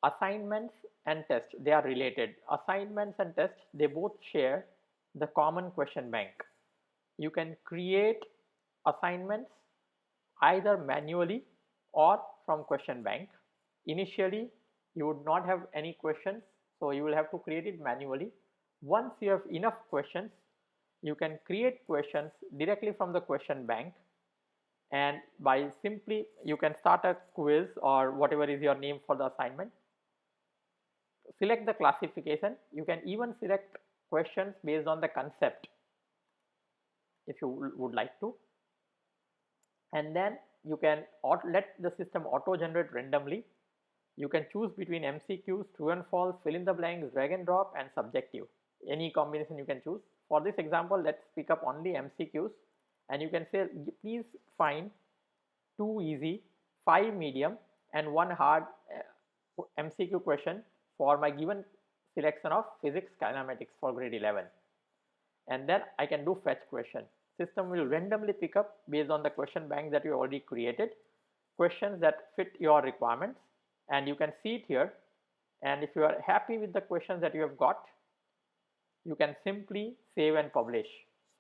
Assignments and tests, they are related. Assignments and tests, they both share the common question bank. You can create assignments either manually or from question bank. Initially, you would not have any questions, so you will have to create it manually. Once you have enough questions, you can create questions directly from the question bank, and by simply you can start a quiz or whatever is your name for the assignment. Select the classification. You can even select questions based on the concept if you would like to, and then you can let the system auto generate randomly. You can choose between MCQs, true and false, fill in the blanks, drag and drop, and subjective. Any combination you can choose. For this example, let's pick up only MCQs, and you can say please find 2 easy, 5 medium, and 1 hard MCQ question for my given selection of physics kinematics for grade 11. And then I can do fetch question. System will randomly pick up based on the question bank that you already created questions that fit your requirements, and you can see it here. And if you are happy with the questions that you have got, you can simply save and publish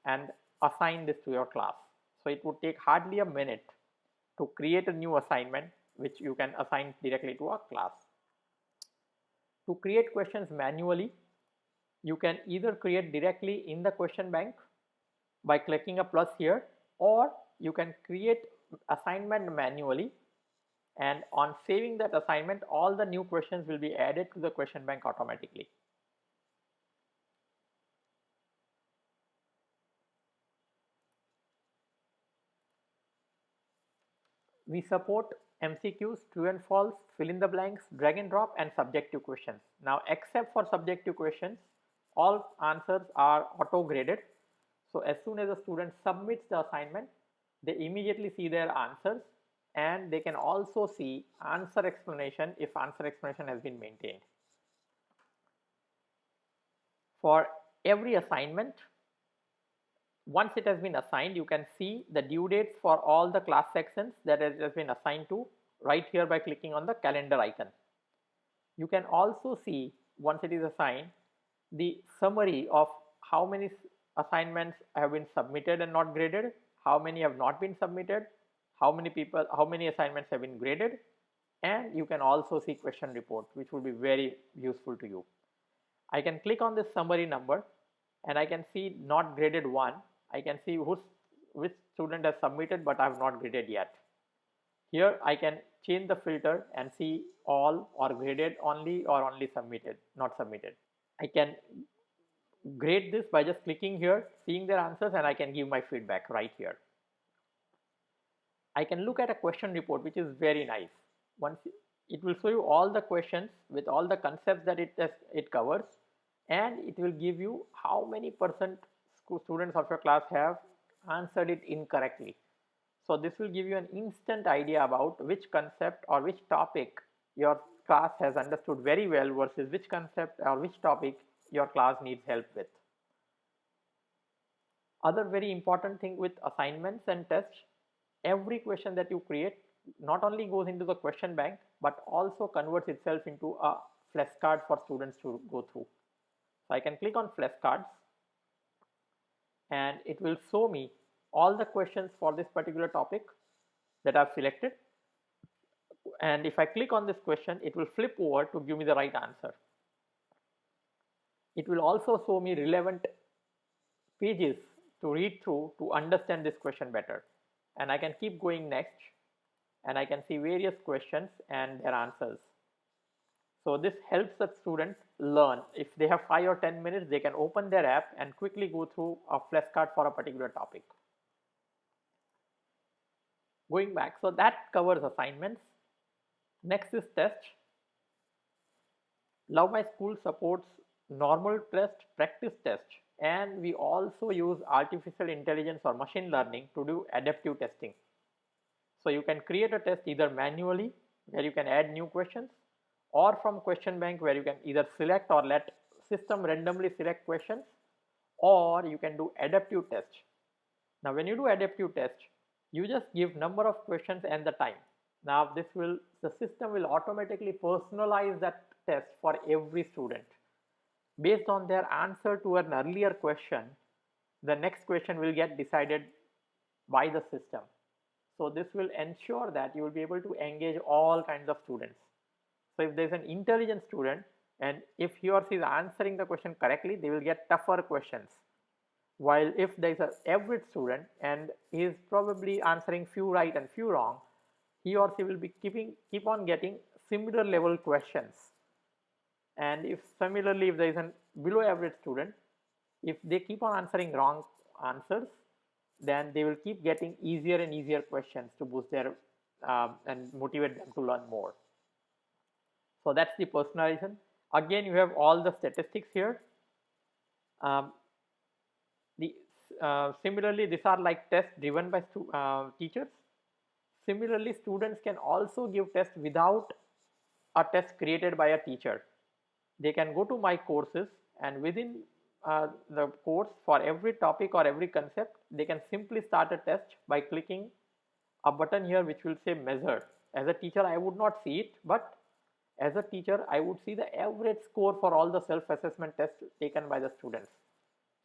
and assign this to your class. So it would take hardly a minute to create a new assignment which you can assign directly to a class. To create questions manually, you can either create directly in the question bank by clicking a plus here, or you can create assignment manually, and on saving that assignment, all the new questions will be added to the question bank automatically. We support MCQs, true and false, fill in the blanks, drag and drop, and subjective questions. Now, except for subjective questions, all answers are auto graded. So as soon as a student submits the assignment, they immediately see their answers, and they can also see answer explanation if answer explanation has been maintained. For every assignment, once it has been assigned, you can see the due dates for all the class sections that it has been assigned to right here by clicking on the calendar icon. You can also see, once it is assigned, the summary of how many assignments have been submitted and not graded, how many have not been submitted, how many assignments have been graded, and you can also see question report, which will be very useful to you. I can click on this summary number, and I can see not graded 1. I can see which student has submitted but I have not graded yet. Here I can change the filter and see all or graded only or only submitted, not submitted. I can grade this by just clicking here, seeing their answers, and I can give my feedback right here. I can look at a question report, which is very nice. Once it will show you all the questions with all the concepts that it covers, and it will give you how many percent students of your class have answered it incorrectly. So this will give you an instant idea about which concept or which topic your class has understood very well versus which concept or which topic your class needs help with. Other very important thing with assignments and tests, every question that you create not only goes into the question bank but also converts itself into a flashcard for students to go through. So I can click on flashcards, and it will show me all the questions for this particular topic that I've selected. And if I click on this question, it will flip over to give me the right answer. It will also show me relevant pages to read through to understand this question better. And I can keep going next, and I can see various questions and their answers. So this helps the student learn. If they have 5 or 10 minutes, they can open their app and quickly go through a flashcard for a particular topic. Going back, so that covers assignments. Next is test. Love My School supports normal test, practice test, and we also use artificial intelligence or machine learning to do adaptive testing. So you can create a test either manually, where you can add new questions, or from question bank, where you can either select or let system randomly select questions, or you can do adaptive test. Now when you do adaptive test, you just give number of questions and the time. Now the system will automatically personalize that test for every student. Based on their answer to an earlier question, the next question will get decided by the system. So this will ensure that you will be able to engage all kinds of students. So if there is an intelligent student and if he or she is answering the question correctly, they will get tougher questions. While if there is an average student and he is probably answering few right and few wrong, he or she will be keep on getting similar level questions. And if similarly, if there is a below average student, if they keep on answering wrong answers, then they will keep getting easier and easier questions to boost their and motivate them to learn more. So that's the personalization. Again, you have all the statistics here. Um, Similarly, these are like tests driven by teachers. Similarly, students can also give tests without a test created by a teacher. They can go to my courses, and within the course, for every topic or every concept, they can simply start a test by clicking a button here which will say measure. As a teacher, I would not see it, but as a teacher, I would see the average score for all the self-assessment tests taken by the students.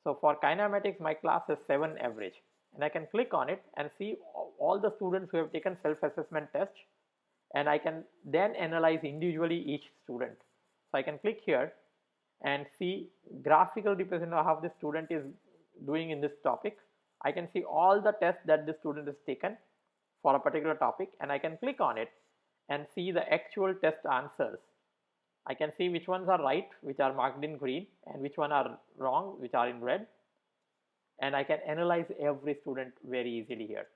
So for kinematics, my class is 7 average, and I can click on it and see all the students who have taken self-assessment test, and I can then analyze individually each student. So I can click here and see graphical representation of how the student is doing in this topic. I can see all the tests that the student has taken for a particular topic, and I can click on it and see the actual test answers. I can see which ones are right, which are marked in green, and which one are wrong, which are in red. And I can analyze every student very easily here.